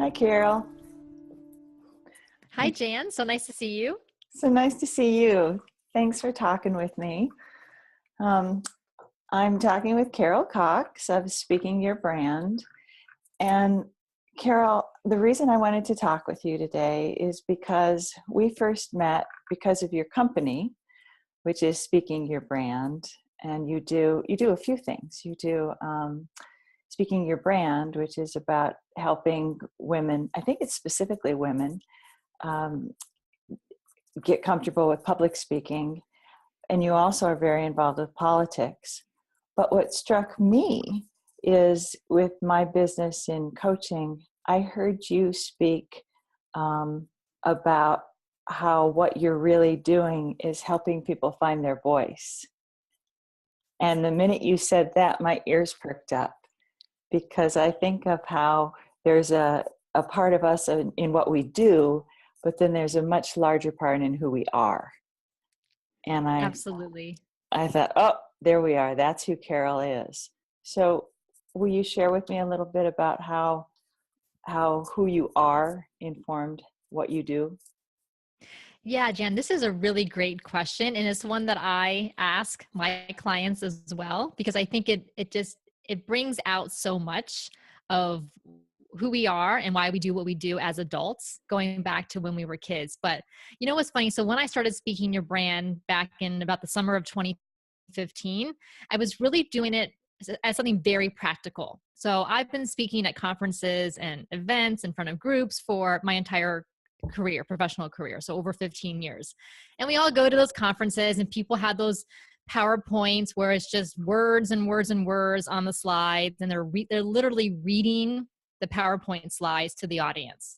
Hi, Carol. Hi, Jan. So nice to see you. So nice to see you. Thanks for talking with me. Um, I'm talking with Carol Cox of Speaking Your Brand. And Carol, the reason I wanted to talk with you today is because we first met because of your company, which is Speaking Your Brand. And you do a few things. You do Speaking Your Brand, which is about helping women, I think it's specifically women, um, get comfortable with public speaking. And you also are very involved with politics. But what struck me is with my business in coaching, I heard you speak about how what you're really doing is helping people find their voice. And the minute you said that, my ears perked up, because I think of how there's a part of us in what we do, but then there's a much larger part in who we are. And Absolutely. I thought, oh, there we are. That's who Carol is. So will you share with me a little bit about how who you are informed what you do? Yeah, Jan, this is a really great question. And it's one that I ask my clients as well, because I think it brings out so much of who we are and why we do what we do as adults, going back to when we were kids. But you know what's funny? So when I started Speaking Your Brand back in about the summer of 2015, I was really doing it as something very practical. So I've been speaking at conferences and events in front of groups for my entire career, professional career. So over 15 years. And we all go to those conferences and people have those PowerPoints where it's just words and words and words on the slides. And they're literally reading the PowerPoint slides to the audience.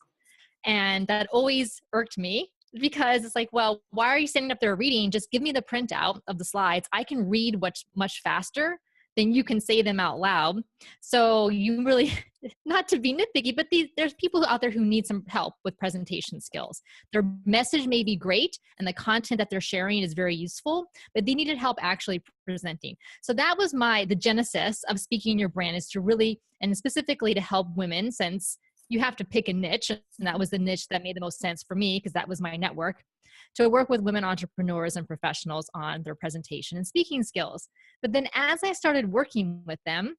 And that always irked me, because it's like, well, why are you standing up there reading? Just give me the printout of the slides. I can read much faster than you can say them out loud. So you really, not to be nitpicky, but there's people out there who need some help with presentation skills. Their message may be great and the content that they're sharing is very useful, but they needed help actually presenting. So that was the genesis of Speaking Your Brand, is to really, and specifically to help women, since you have to pick a niche. And that was the niche that made the most sense for me, because that was my network, to work with women entrepreneurs and professionals on their presentation and speaking skills. But then as I started working with them,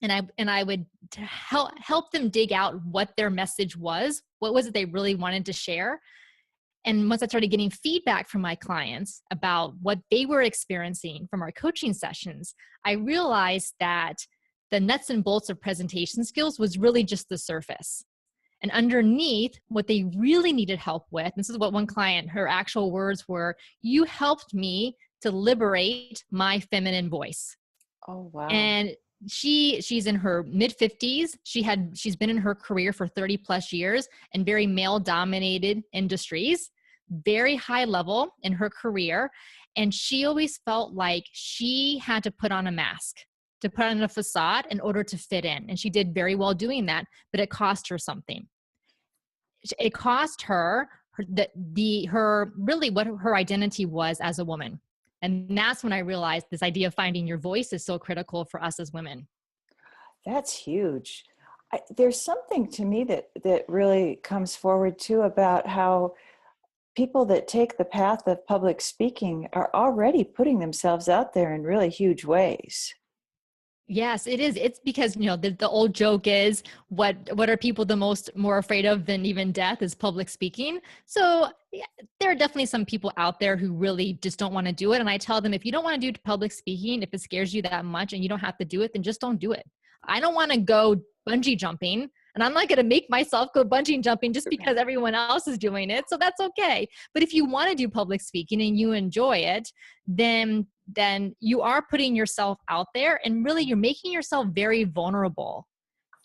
and I would help them dig out what their message was, what was it they really wanted to share. And once I started getting feedback from my clients about what they were experiencing from our coaching sessions, I realized that the nuts and bolts of presentation skills was really just the surface. And underneath, what they really needed help with, this is what one client, her actual words were, "You helped me to liberate my feminine voice." Oh, wow. And she's in her mid 50s. She's been in her career for 30 plus years in very male dominated industries, very high level in her career. And she always felt like she had to put on a mask, to put on a facade in order to fit in. And she did very well doing that, but it cost her something. It cost her really what her identity was as a woman. And that's when I realized this idea of finding your voice is so critical for us as women. That's huge. There's something to me that really comes forward too about how people that take the path of public speaking are already putting themselves out there in really huge ways. Yes, it is. It's because, the old joke is, what are people more afraid of than even death, is public speaking. So yeah, there are definitely some people out there who really just don't want to do it. And I tell them, if you don't want to do public speaking, if it scares you that much and you don't have to do it, then just don't do it. I don't want to go bungee jumping, and I'm not going to make myself go bungee jumping just because everyone else is doing it. So that's okay. But if you want to do public speaking and you enjoy it, then you are putting yourself out there, and really you're making yourself very vulnerable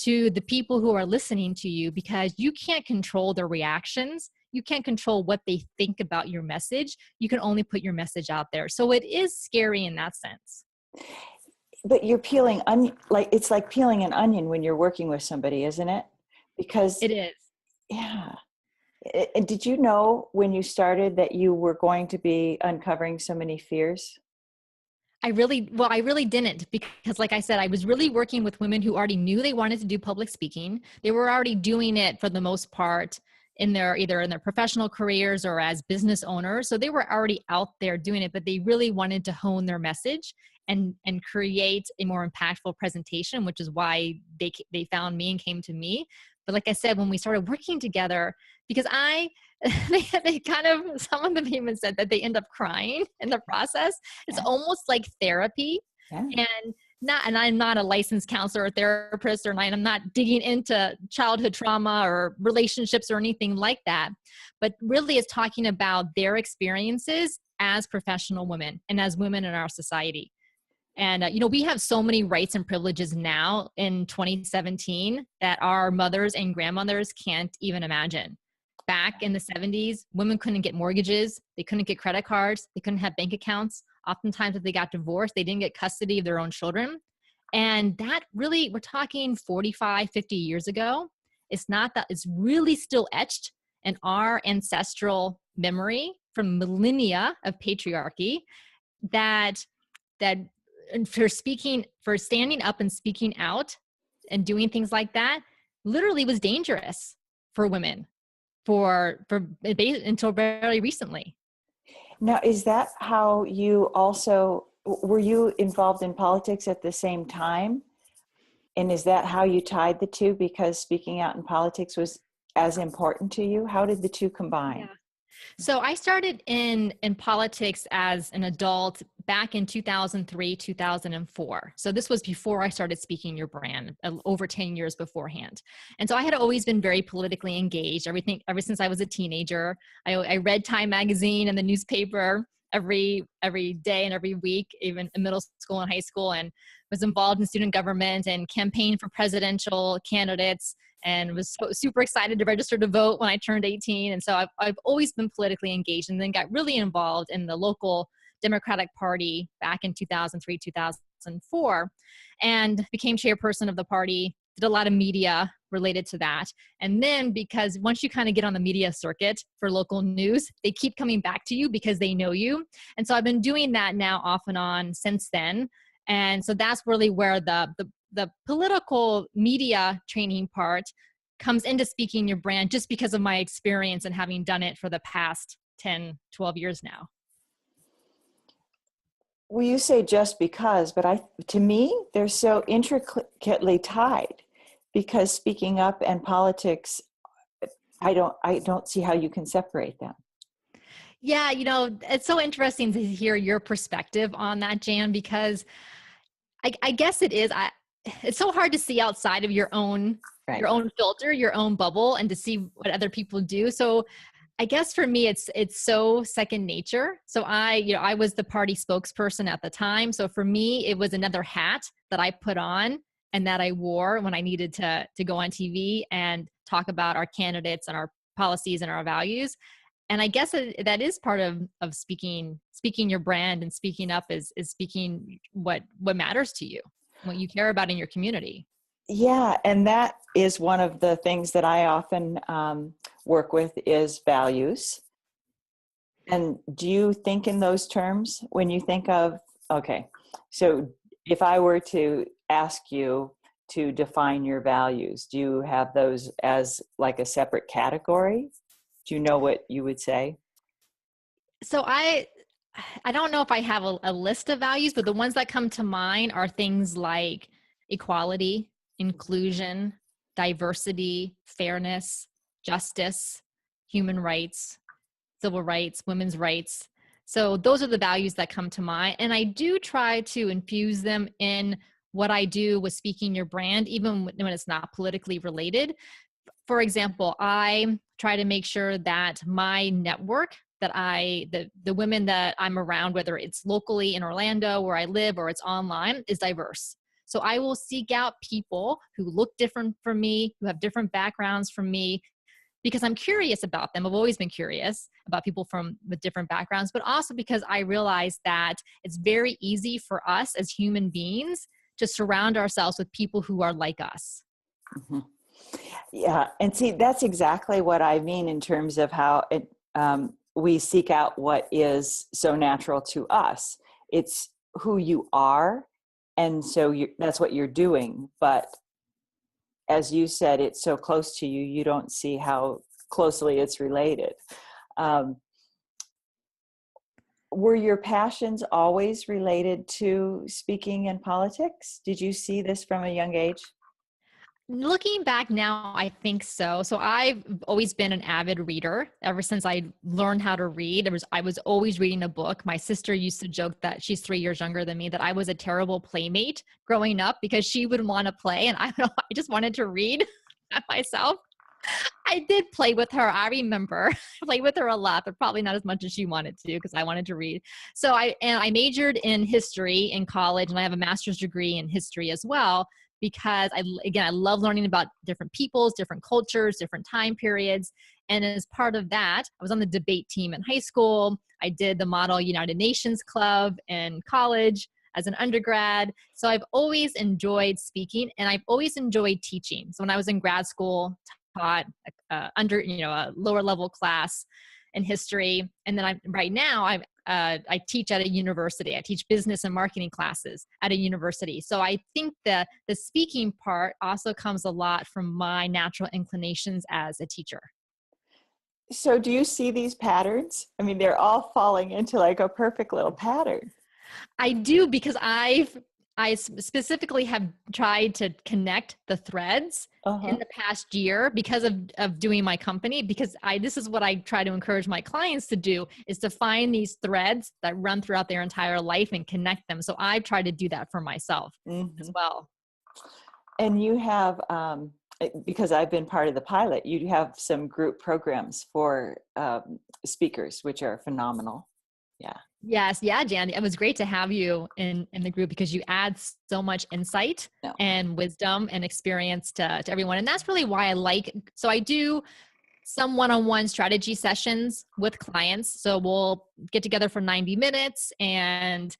to the people who are listening to you, because you can't control their reactions. You can't control what they think about your message. You can only put your message out there. So it is scary in that sense. But you're peeling it's like peeling an onion when you're working with somebody, isn't it? Because it is. Yeah. And did you know when you started that you were going to be uncovering so many fears? I really didn't, because like I said, I was really working with women who already knew they wanted to do public speaking. They were already doing it for the most part in their, either in their professional careers or as business owners. So they were already out there doing it, but they really wanted to hone their message and create a more impactful presentation, which is why they found me and came to me. But like I said, when we started working together, because they kind of, some of them even said that they end up crying in the process. It's Yeah. almost like therapy. Yeah. And I'm not a licensed counselor or therapist, or I'm not digging into childhood trauma or relationships or anything like that. But really it's talking about their experiences as professional women and as women in our society. And, we have so many rights and privileges now in 2017 that our mothers and grandmothers can't even imagine. Back in the 70s, women couldn't get mortgages. They couldn't get credit cards. They couldn't have bank accounts. Oftentimes, if they got divorced, they didn't get custody of their own children. And that really, we're talking 45, 50 years ago. It's not that, it's really still etched in our ancestral memory from millennia of patriarchy, that and for standing up and speaking out and doing things like that literally was dangerous for women until very recently. Now, is that how you also, were you involved in politics at the same time? And is that how you tied the two, because speaking out in politics was as important to you? How did the two combine? Yeah. So I started in politics as an adult back in 2003, 2004. So this was before I started Speaking Your Brand, over 10 years beforehand. And so I had always been very politically engaged, ever since I was a teenager. I read Time magazine and the newspaper every day and every week, even in middle school and high school, and was involved in student government and campaigned for presidential candidates, and was super excited to register to vote when I turned 18. And so I've always been politically engaged, and then got really involved in the local Democratic Party back in 2003, 2004, and became chairperson of the party, did a lot of media related to that. And then, because once you kind of get on the media circuit for local news, they keep coming back to you because they know you. And so I've been doing that now off and on since then. And so that's really where the political media training part comes into Speaking Your Brand, just because of my experience and having done it for the past 10, 12 years now. Well, you say just because, but to me, they're so intricately tied, because speaking up and politics, I don't see how you can separate them. Yeah, it's so interesting to hear your perspective on that, Jan, because I guess it is. It's so hard to see outside of your own filter, your own bubble, and to see what other people do. So I guess for me, it's so second nature. So I was the party spokesperson at the time. So for me, it was another hat that I put on and that I wore when I needed to go on TV and talk about our candidates and our policies and our values. And I guess that is part of speaking your brand, and speaking up is speaking what matters to you, what you care about in your community. Yeah, and that is one of the things that I often work with is values. And do you think in those terms when you think of, okay, so if I were to ask you to define your values, do you have those as like a separate category? Do you know what you would say? So I don't know if I have a list of values, but the ones that come to mind are things like equality, inclusion, diversity, fairness, justice, human rights, civil rights, women's rights. So those are the values that come to mind. And I do try to infuse them in what I do with Speaking Your Brand, even when it's not politically related. For example, I try to make sure that my network, that the women that I'm around, whether it's locally in Orlando where I live or it's online, is diverse. So I will seek out people who look different from me, who have different backgrounds from me, because I'm curious about them. I've always been curious about people with different backgrounds, but also because I realize that it's very easy for us as human beings to surround ourselves with people who are like us. Mm-hmm. Yeah, and see, that's exactly what I mean in terms of how we seek out what is so natural to us. It's who you are. And so that's what you're doing. But as you said, it's so close to you, you don't see how closely it's related. Um, were your passions always related to speaking and politics? Did you see this from a young age? Looking back now, I think so. So I've always been an avid reader ever since I learned how to read. I was always reading a book. My sister used to joke that she's 3 years younger than me, that I was a terrible playmate growing up because she would want to play and I just wanted to read myself. I did play with her. I remember I played with her a lot, but probably not as much as she wanted to because I wanted to read. So I majored in history in college, and I have a master's degree in history as well because I love learning about different peoples, different cultures, different time periods. And as part of that, I was on the debate team in high school. I did the Model United Nations Club in college as an undergrad. So I've always enjoyed speaking, and I've always enjoyed teaching. So when I was in grad school, taught a lower level class in history, and then right now I teach at a university. I teach business and marketing classes at a university. So I think the speaking part also comes a lot from my natural inclinations as a teacher. So do you see these patterns? I mean, they're all falling into like a perfect little pattern. I do, because I specifically have tried to connect the threads in the past year because of doing my company, because this is what I try to encourage my clients to do, is to find these threads that run throughout their entire life and connect them. So I've tried to do that for myself as well. And you have, because I've been part of the pilot, you have some group programs for speakers, which are phenomenal. Yeah. Yes. Yeah, Jan, it was great to have you in the group because you add so much insight and wisdom and experience to everyone. And that's really why so I do some one-on-one strategy sessions with clients. So we'll get together for 90 minutes and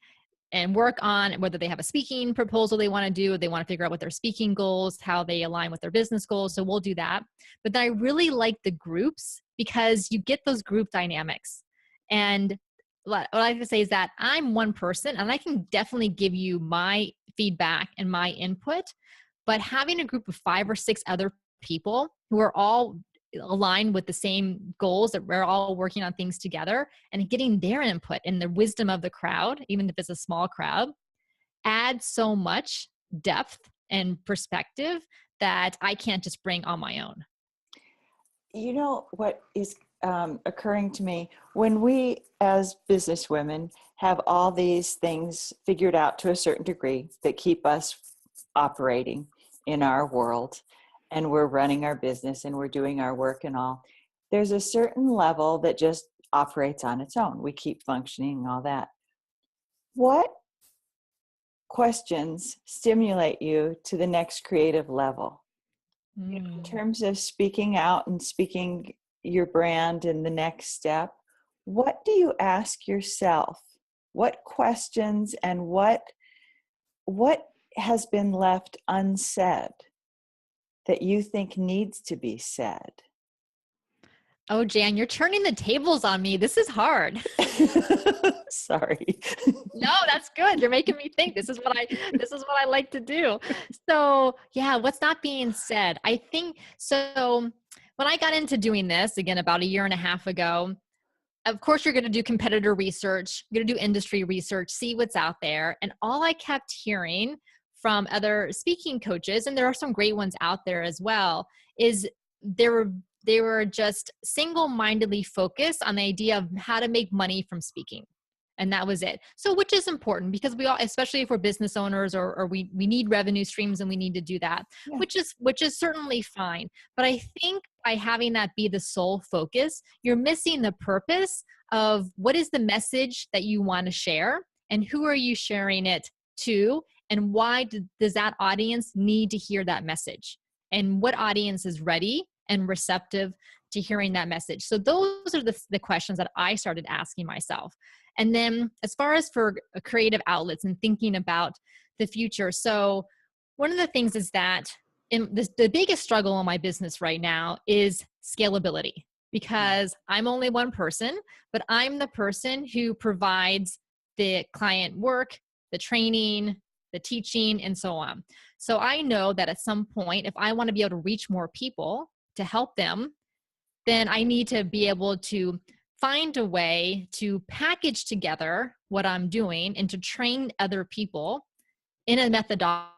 work on whether they have a speaking proposal they want to do, they want to figure out what their speaking goals, how they align with their business goals. So we'll do that. But then I really like the groups because you get those group dynamics. And what I like to say is that I'm one person and I can definitely give you my feedback and my input, but having a group of 5 or 6 other people who are all aligned with the same goals, that we're all working on things together, and getting their input and the wisdom of the crowd, even if it's a small crowd, adds so much depth and perspective that I can't just bring on my own. You know what is occurring to me, when we as business women have all these things figured out to a certain degree that keep us operating in our world, and we're running our business and we're doing our work and all, there's a certain level that just operates on its own. We keep functioning and all that. What questions stimulate you to the next creative level? In terms of speaking out and speaking your brand in the next step, what do you ask yourself? What questions and what has been left unsaid that you think needs to be said? Oh, Jan, you're turning the tables on me. This is hard. Sorry. No, that's good. You're making me think. This is what I like to do. So yeah, what's not being said? I think so. When I got into doing this again about 1.5 years ago, of course you're going to do competitor research, you're going to do industry research, see what's out there. And all I kept hearing from other speaking coaches, and there are some great ones out there as well, is they were just single-mindedly focused on the idea of how to make money from speaking. And that was it. So, which is important because we all, especially if we're business owners or we need revenue streams and we need to do that, which is certainly fine. But I think by having that be the sole focus, you're missing the purpose of what is the message that you want to share and who are you sharing it to, and why does that audience need to hear that message, and what audience is ready and receptive to hearing that message. So those are the questions that I started asking myself. And then as far as for creative outlets and thinking about the future. So one of the things is that the biggest struggle in my business right now is scalability, because I'm only one person, but I'm the person who provides the client work, the training, the teaching, and so on. So I know that at some point, if I want to be able to reach more people to help them, then I need to be able to find a way to package together what I'm doing and to train other people in a methodology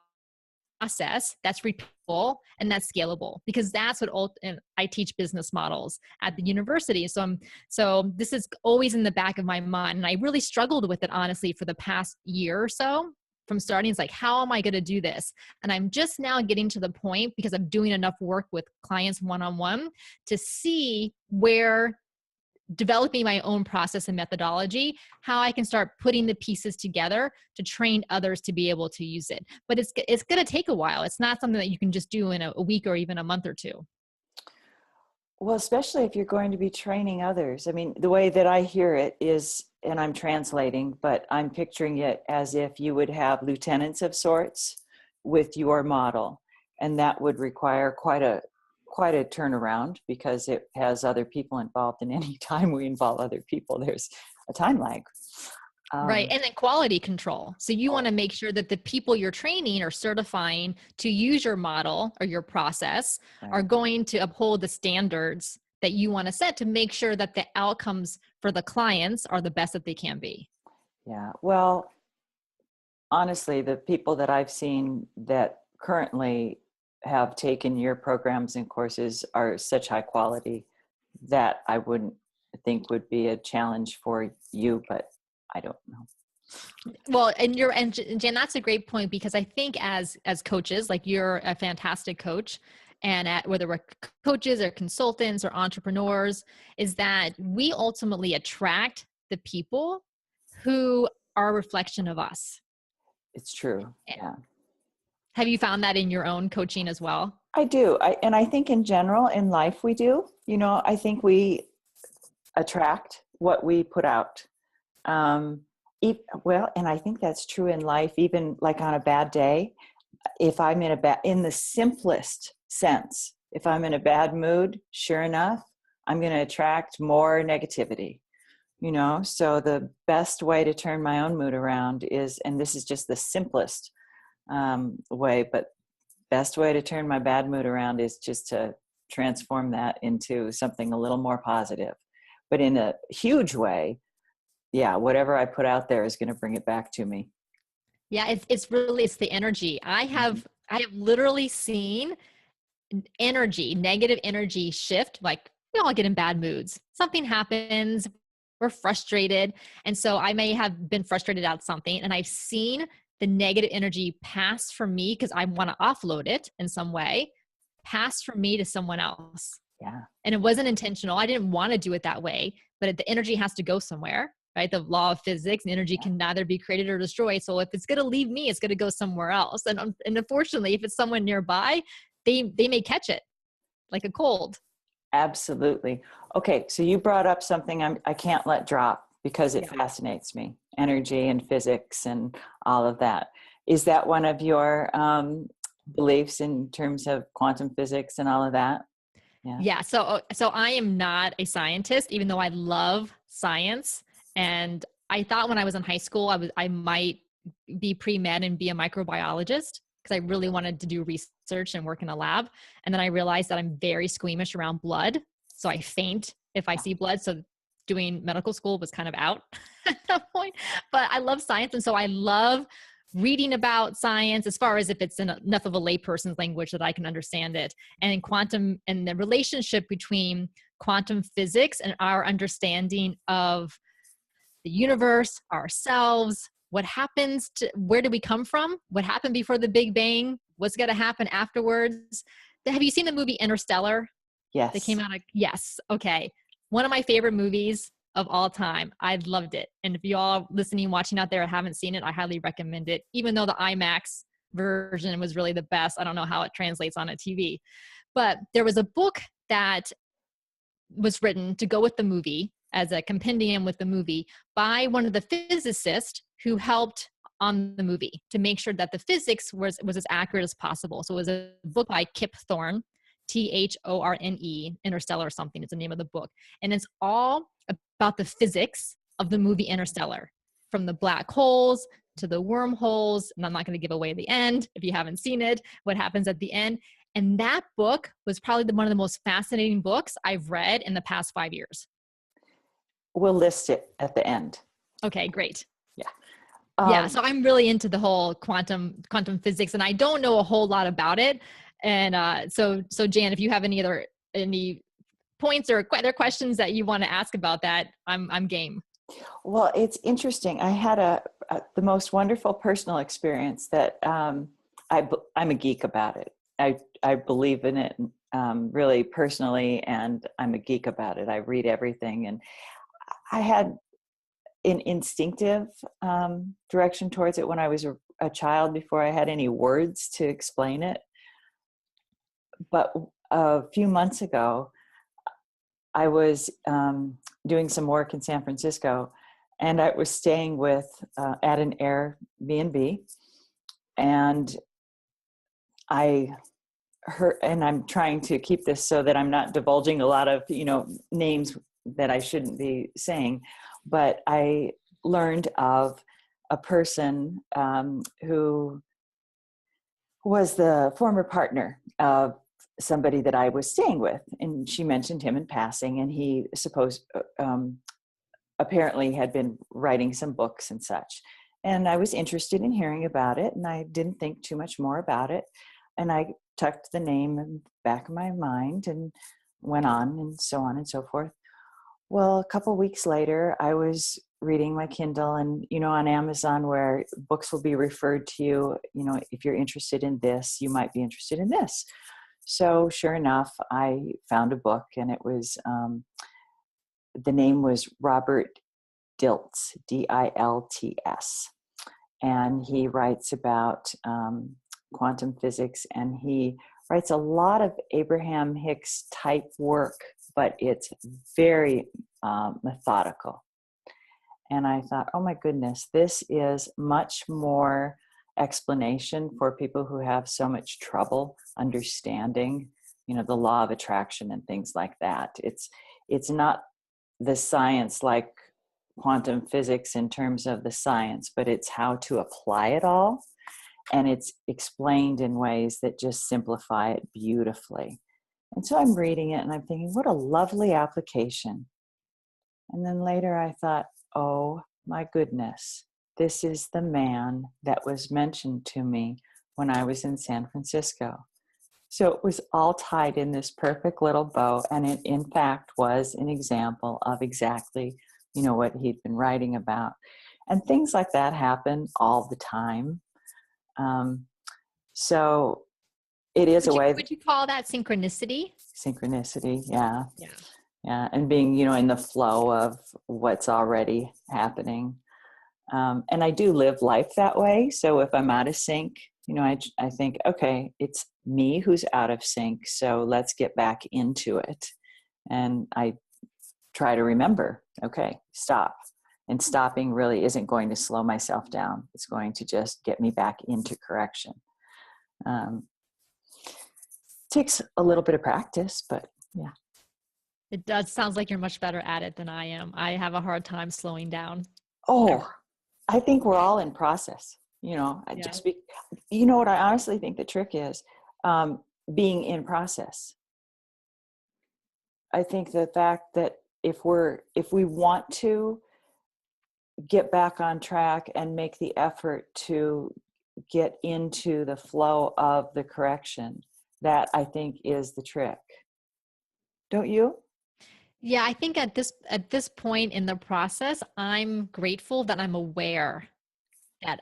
process that's repeatable and that's scalable, because that's what and I teach business models at the university. So this is always in the back of my mind, and I really struggled with it honestly for the past year or so. From starting, it's like, how am I going to do this? And I'm just now getting to the point, because I'm doing enough work with clients one-on-one, to see where developing my own process and methodology, how I can start putting the pieces together to train others to be able to use it. But it's going to take a while. It's not something that you can just do in a week or even a month or two. Well, especially if you're going to be training others. I mean, the way that I hear it is, and I'm translating, but I'm picturing it as if you would have lieutenants of sorts with your model. And that would require quite a turnaround, because it has other people involved, and any time we involve other people, there's a time lag. Right. And then quality control. So you want to make sure that the people you're training or certifying to use your model or your process are going to uphold the standards that you want to set to make sure that the outcomes for the clients are the best that they can be. Yeah. Well, honestly, the people that I've seen that currently have taken your programs and courses are such high quality that I wouldn't think would be a challenge for you, but I don't know. Well, and Jan, that's a great point, because I think as coaches, like you're a fantastic coach, and whether we're coaches or consultants or entrepreneurs, is that we ultimately attract the people who are a reflection of us. It's true. Yeah. Have you found that in your own coaching as well? I do. And I think in general in life we do. I think we attract what we put out. Well, and I think that's true in life, even like on a bad day. If I'm in the simplest sense, if I'm in a bad mood, sure enough, I'm going to attract more negativity. So the best way to turn my own mood around is, and this is just the simplest way, but best way to turn my bad mood around is just to transform that into something a little more positive. But in a huge way, yeah, whatever I put out there is going to bring it back to me. Yeah, it's the energy. I have literally seen negative energy shift. Like, we all get in bad moods. Something happens, we're frustrated. And so I may have been frustrated at something, and I've seen the negative energy pass from me, because I want to offload it in some way, pass from me to someone else. Yeah. And it wasn't intentional. I didn't want to do it that way, but the energy has to go somewhere, right? The law of physics, energy can neither be created or destroyed. So if it's going to leave me, it's going to go somewhere else. And unfortunately, if it's someone nearby, they may catch it like a cold. Absolutely. Okay. So you brought up something I can't let drop, because it fascinates me. Energy and physics and all of that. Is that one of your beliefs in terms of quantum physics and all of that? Yeah. So I am not a scientist, even though I love science. And I thought when I was in high school, I might be pre-med and be a microbiologist, because I really wanted to do research and work in a lab. And then I realized that I'm very squeamish around blood. So I faint if I see blood. So doing medical school was kind of out at that point. But I love science. And so I love reading about science, as far as if it's in enough of a layperson's language that I can understand it. And in quantum, and the relationship between quantum physics and our understanding of the universe, ourselves, what happens where do we come from? What happened before the Big Bang? What's going to happen afterwards? Have you seen the movie Interstellar? Yes. That came out. Yes. Okay. One of my favorite movies of all time. I loved it. And if you all listening, watching out there haven't seen it, I highly recommend it. Even though the IMAX version was really the best. I don't know how it translates on a TV. But there was a book that was written to go with the movie, as a compendium with the movie, by one of the physicists who helped on the movie to make sure that the physics was as accurate as possible. So it was a book by Kip Thorne, Thorne, Interstellar or something is the name of the book. And it's all about the physics of the movie Interstellar, from the black holes into the wormholes, and I'm not going to give away the end if you haven't seen it, what happens at the end. And that book was probably one of the most fascinating books I've read in the past 5 years. We'll list it at the end. Okay, great. Yeah. Yeah, so I'm really into the whole quantum physics, and I don't know a whole lot about it. And so Jan, if you have any points or other questions that you want to ask about that, I'm game. Well, it's interesting. I had the most wonderful personal experience that I'm a geek about it. I believe in it really personally, and I'm a geek about it. I read everything, and I had an instinctive direction towards it when I was a child before I had any words to explain it. But a few months ago, I was doing some work in San Francisco, and I was staying at an Airbnb, and I heard, and I'm trying to keep this so that I'm not divulging a lot of, names that I shouldn't be saying, but I learned of a person who was the former partner of somebody that I was staying with, and she mentioned him in passing, and he apparently had been writing some books and such. And I was interested in hearing about it, and I didn't think too much more about it. And I tucked the name in the back of my mind and went on and so forth. Well, a couple weeks later, I was reading my Kindle, and, on Amazon, where books will be referred to you, if you're interested in this, you might be interested in this. So sure enough, I found a book, and it was, the name was Robert Dilts, Dilts. And he writes about quantum physics, and he writes a lot of Abraham Hicks type work, but it's very methodical. And I thought, oh my goodness, this is much more explanation for people who have so much trouble understanding, the law of attraction and things like that. It's not the science like quantum physics in terms of the science, but it's how to apply it all. And it's explained in ways that just simplify it beautifully. And so I'm reading it and I'm thinking, what a lovely application. And then later I thought, oh my goodness, this is the man that was mentioned to me when I was in San Francisco. So it was all tied in this perfect little bow. And it, in fact, was an example of exactly, what he'd been writing about. And things like that happen all the time. So it is a way. Would you call that synchronicity? Synchronicity, yeah. Yeah. Yeah, and being, in the flow of what's already happening. And I do live life that way. So if I'm out of sync, I think, okay, it's me who's out of sync. So let's get back into it. And I try to remember, okay, stop. And stopping really isn't going to slow myself down. It's going to just get me back into correction. Takes a little bit of practice, but yeah. It does. Sounds like you're much better at it than I am. I have a hard time slowing down. Oh, I think we're all in process. Yeah. What I honestly think the trick is, being in process. I think the fact that if we want to get back on track and make the effort to get into the flow of the correction, that I think is the trick. Don't you? Yeah, I think at this point in the process, I'm grateful that I'm aware that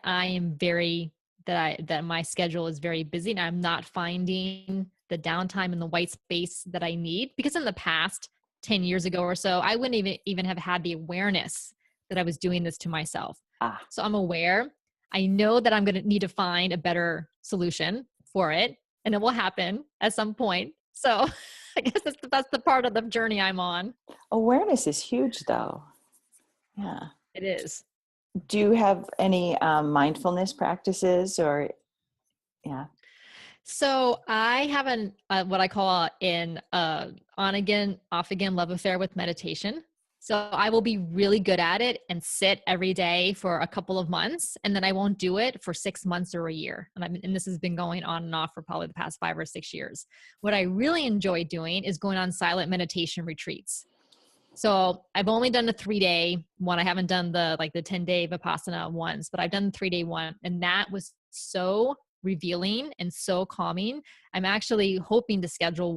that my schedule is very busy, and I'm not finding the downtime and the white space that I need, because in the past 10 years ago or so, I wouldn't even have had the awareness that I was doing this to myself. So I'm aware. I know that I'm going to need to find a better solution for it, and it will happen at some point. So I guess that's the part of the journey I'm on. Awareness is huge, though. Yeah. It is. Do you have any mindfulness practices or, yeah? So I have what I call an on again, off again love affair with meditation. So I will be really good at it and sit every day for a couple of months, and then I won't do it for 6 months or a year. And this has been going on and off for probably the past 5 or 6 years. What I really enjoy doing is going on silent meditation retreats. So I've only done the 3-day one. I haven't done the 10-day Vipassana ones, but I've done the 3-day one. And that was so revealing and so calming. I'm actually hoping to schedule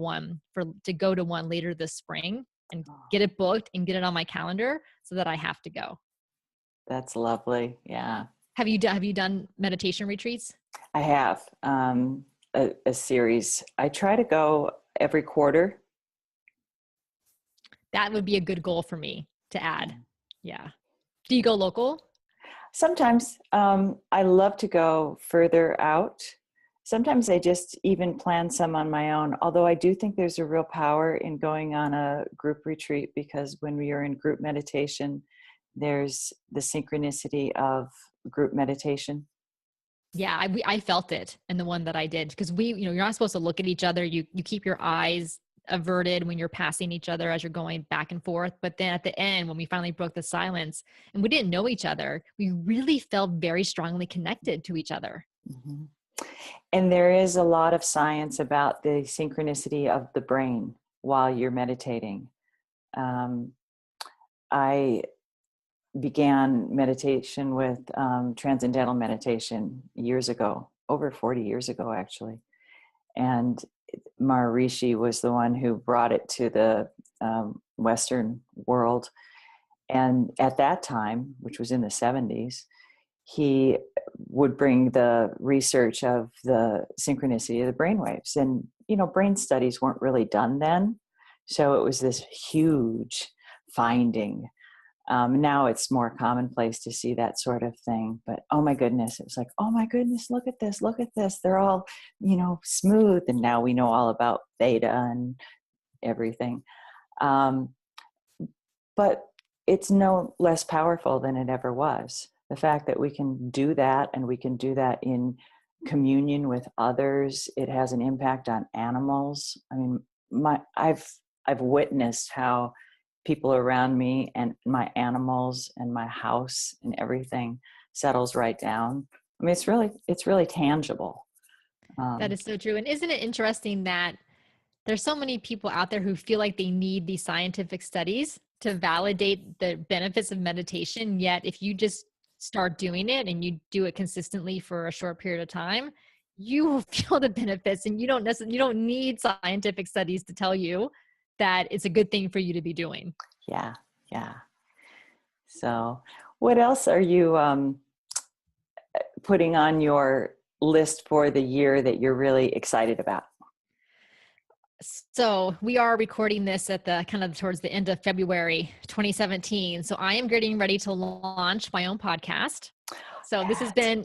to go to one later this spring and get it booked and get it on my calendar so that I have to go. That's lovely. Yeah. Have you done meditation retreats? I have a series. I try to go every quarter. That would be a good goal for me to add. Yeah. Do you go local? Sometimes I love to go further out. Sometimes I just even plan some on my own, although I do think there's a real power in going on a group retreat, because when we are in group meditation, there's the synchronicity of group meditation. Yeah, I felt it in the one that I did, because you're not supposed to look at each other. You keep your eyes averted when you're passing each other as you're going back and forth. But then at the end, when we finally broke the silence and we didn't know each other, we really felt very strongly connected to each other. Mm-hmm. And there is a lot of science about the synchronicity of the brain while you're meditating. I began meditation with transcendental meditation years ago, over 40 years ago, actually. And Maharishi was the one who brought it to the Western world. And at that time, which was in the 70s, he would bring the research of the synchronicity of the brainwaves. And, brain studies weren't really done then. So it was this huge finding. Now it's more commonplace to see that sort of thing. But oh my goodness, it was like, oh my goodness, look at this. They're all, smooth. And now we know all about theta and everything. But it's no less powerful than it ever was. The fact that we can do that, and we can do that in communion with others, it has an impact on animals. I mean, I've witnessed how people around me and my animals and my house and everything settles right down. I mean, it's really tangible. That is so true. And isn't it interesting that there's so many people out there who feel like they need these scientific studies to validate the benefits of meditation. Yet if you just start doing it and you do it consistently for a short period of time, you will feel the benefits, and you don't need scientific studies to tell you that it's a good thing for you to be doing. Yeah. So what else are you putting on your list for the year that you're really excited about? So we are recording this at the kind of towards the end of February 2017. So I am getting ready to launch my own podcast. So this has been,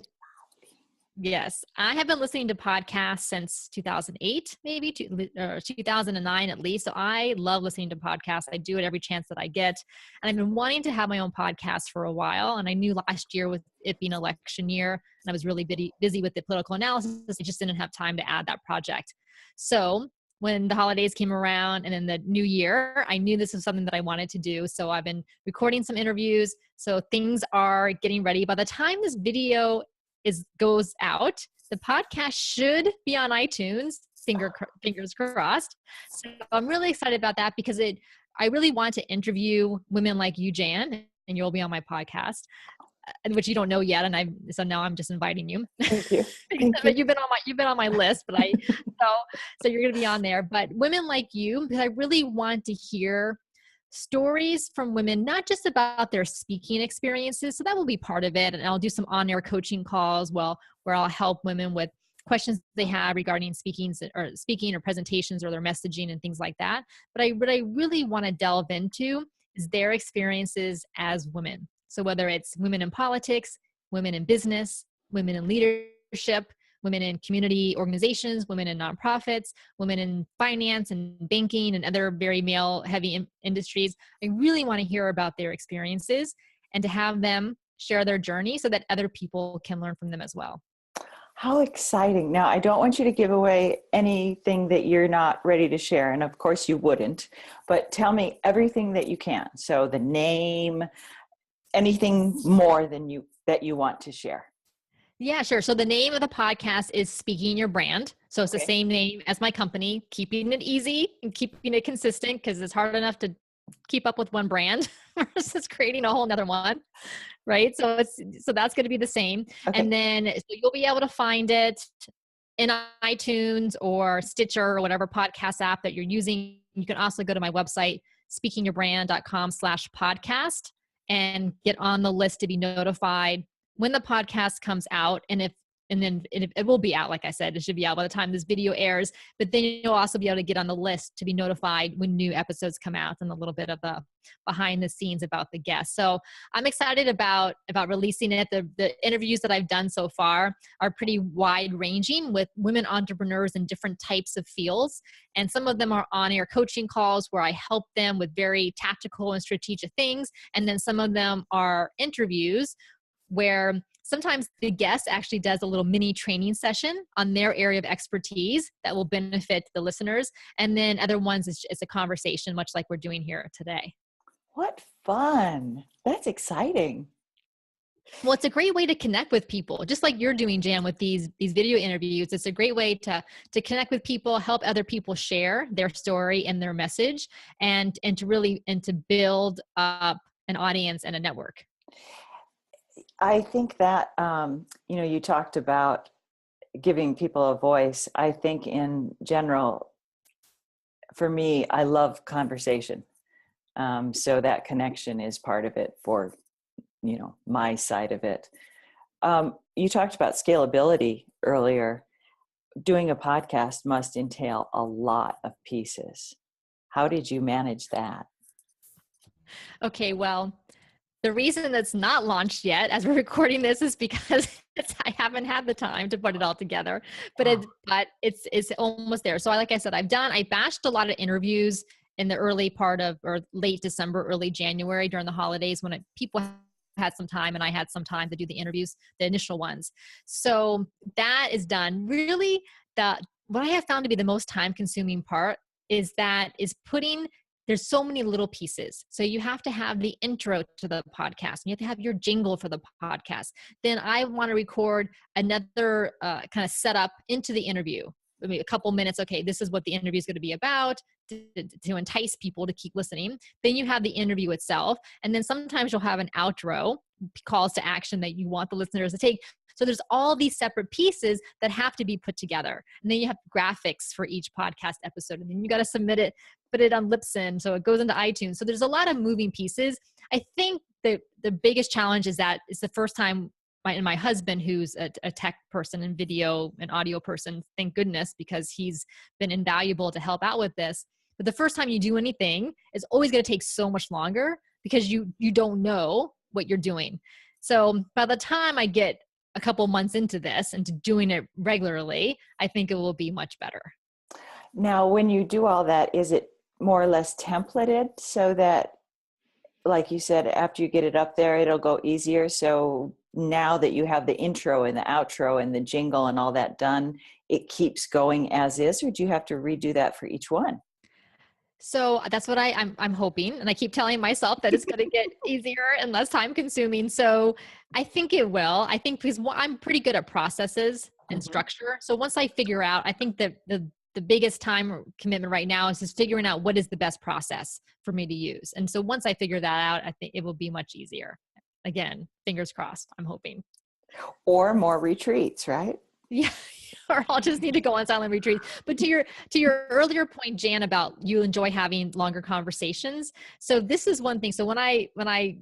yes, I have been listening to podcasts since 2008, maybe 2009 at least. So I love listening to podcasts. I do it every chance that I get. And I've been wanting to have my own podcast for a while. And I knew last year, with it being election year, and I was really busy with the political analysis, I just didn't have time to add that project. So when the holidays came around and in the new year, I knew this was something that I wanted to do. So I've been recording some interviews. So things are getting ready. By the time this video goes out, the podcast should be on iTunes, fingers crossed. So I'm really excited about that, because I really want to interview women like you, Jan, and you'll be on my podcast, which you don't know yet. And so now I'm just inviting you. Thank you. Thank you. You've been on my list, but so you're going to be on there. But women like you, because I really want to hear stories from women, not just about their speaking experiences. So that will be part of it. And I'll do some on-air coaching calls, where I'll help women with questions they have regarding speaking or presentations or their messaging and things like that. But what I really want to delve into is their experiences as women. So whether it's women in politics, women in business, women in leadership, women in community organizations, women in nonprofits, women in finance and banking and other very male-heavy industries. I really want to hear about their experiences and to have them share their journey so that other people can learn from them as well. How exciting. Now, I don't want you to give away anything that you're not ready to share. And of course you wouldn't, but tell me everything that you can. So the name, anything more than that you want to share. Yeah, sure. So the name of the podcast is Speaking Your Brand. So it's the Okay. same name as my company, keeping it easy and keeping it consistent because it's hard enough to keep up with one brand versus creating a whole nother one. Right. So that's going to be the same. And Okay. then so you'll be able to find it in iTunes or Stitcher or whatever podcast app that you're using. You can also go to my website, speakingyourbrand.com/podcast, and get on the list to be notified when the podcast comes out. And then it will be out, like I said, it should be out by the time this video airs, but then you'll also be able to get on the list to be notified when new episodes come out and a little bit of the behind the scenes about the guests. So I'm excited about releasing it. The interviews that I've done so far are pretty wide ranging with women entrepreneurs in different types of fields. And some of them are on-air coaching calls where I help them with very tactical and strategic things. And then some of them are interviews where sometimes the guest actually does a little mini training session on their area of expertise that will benefit the listeners. And then other ones is a conversation, much like we're doing here today. What fun. That's exciting. Well, it's a great way to connect with people, just like you're doing, Jan, with these video interviews. It's a great way to connect with people, help other people share their story and their message, and to build up an audience and a network. I think that, you talked about giving people a voice. I think in general, for me, I love conversation. So that connection is part of it for, my side of it. You talked about scalability earlier. Doing a podcast must entail a lot of pieces. How did you manage that? Okay, well, the reason that's not launched yet as we're recording this is because I haven't had the time to put it all together, but Wow. it's almost there. So like I said, I bashed a lot of interviews in the early part of, or late December, early January during the holidays when people had some time and I had some time to do the interviews, the initial ones. So that is done. Really, what I have found to be the most time consuming part is putting, there's so many little pieces. So you have to have the intro to the podcast. And you have to have your jingle for the podcast. Then I want to record another kind of setup into the interview. I mean, a couple minutes. Okay, this is what the interview is going to be about to entice people to keep listening. Then you have the interview itself. And then sometimes you'll have an outro, calls to action that you want the listeners to take. So there's all these separate pieces that have to be put together. And then you have graphics for each podcast episode. And then you got to submit it, put it on Libsyn, so it goes into iTunes. So there's a lot of moving pieces. I think the biggest challenge is that it's the first time my husband, who's a tech person and video and audio person, thank goodness, because he's been invaluable to help out with this. But the first time you do anything, it's always going to take so much longer because you don't know what you're doing. So by the time I get a couple months into this and to doing it regularly, I think it will be much better. Now, when you do all that, is it more or less templated so that, like you said, after you get it up there, it'll go easier? So now that you have the intro and the outro and the jingle and all that done, it keeps going as is, or do you have to redo that for each one? So that's what I'm hoping. And I keep telling myself that it's going to get easier and less time consuming. So I think it will. I think because I'm pretty good at processes and structure. So once I figure out, I think that the biggest time commitment right now is just figuring out what is the best process for me to use. And so once I figure that out, I think it will be much easier. Again, fingers crossed, I'm hoping. Or more retreats, right? Yeah. Or I'll just need to go on silent retreat. But to your earlier point, Jan, about you enjoy having longer conversations. So this is one thing. So when I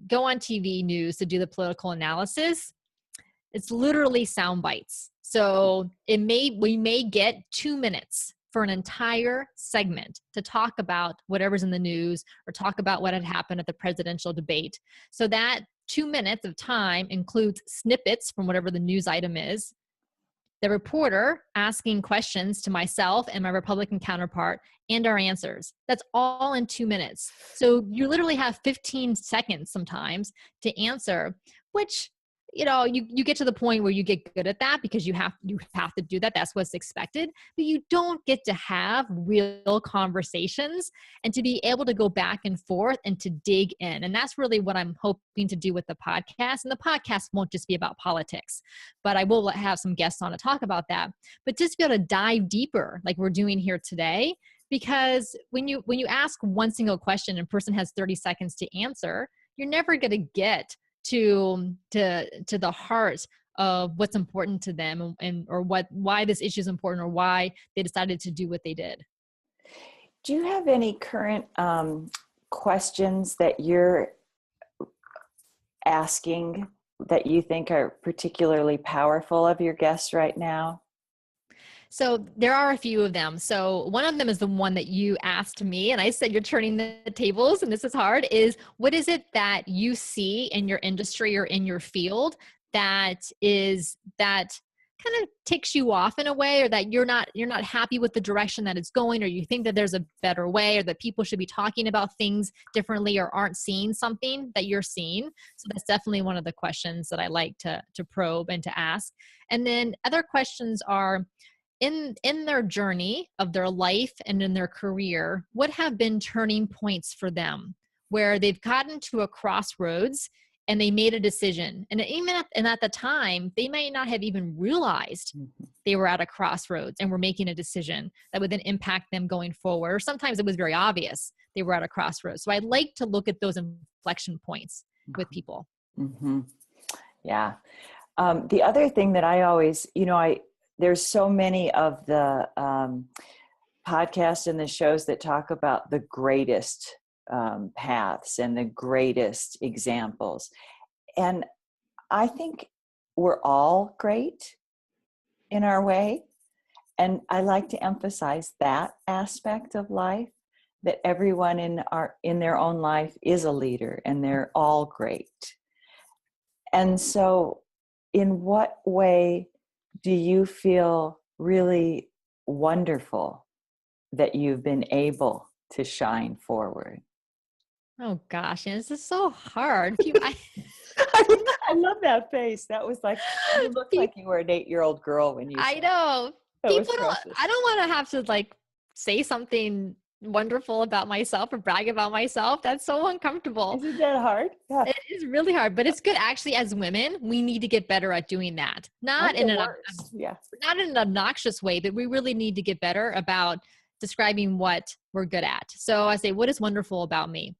go on TV news to do the political analysis, it's literally sound bites. So we may get 2 minutes for an entire segment to talk about whatever's in the news or talk about what had happened at the presidential debate. So that 2 minutes of time includes snippets from whatever the news item is, the reporter asking questions to myself and my Republican counterpart, and our answers. That's all in 2 minutes. So you literally have 15 seconds sometimes to answer, which you get to the point where you get good at that because you have to do that. That's what's expected, but you don't get to have real conversations and to be able to go back and forth and to dig in. And that's really what I'm hoping to do with the podcast. And the podcast won't just be about politics, but I will have some guests on to talk about that, but just be able to dive deeper like we're doing here today. Because when you ask one single question and a person has 30 seconds to answer, you're never going to get to the heart of what's important to them or why this issue is important or why they decided to do what they did. Do you have any current questions that you're asking that you think are particularly powerful of your guests right now? So there are a few of them. So one of them is the one that you asked me, and I said, you're turning the tables and this is hard, is what is it that you see in your industry or in your field that kind of ticks you off in a way, or that you're not happy with the direction that it's going, or you think that there's a better way, or that people should be talking about things differently or aren't seeing something that you're seeing. So that's definitely one of the questions that I like to probe and to ask. And then other questions are, in their journey of their life and in their career, what have been turning points for them where they've gotten to a crossroads and they made a decision? And even at the time, they may not have even realized they were at a crossroads and were making a decision that would then impact them going forward. Or sometimes it was very obvious they were at a crossroads. So I'd like to look at those inflection points with people. Mm-hmm. Yeah. The other thing that I always, there's so many of the podcasts and the shows that talk about the greatest paths and the greatest examples. And I think we're all great in our way. And I like to emphasize that aspect of life, that everyone in their own life is a leader and they're all great. And so in what way do you feel really wonderful that you've been able to shine forward? Oh gosh, and this is so hard. I love that face. That was like, you looked like you were an 8-year-old girl when you said I know. That People I don't want to have to say something wonderful about myself or brag about myself. That's so uncomfortable. Isn't that hard? Yeah. It is really hard, but it's good. Actually, as women, we need to get better at doing that. Not in an obnoxious way, but we really need to get better about describing what we're good at. So I say, what is wonderful about me?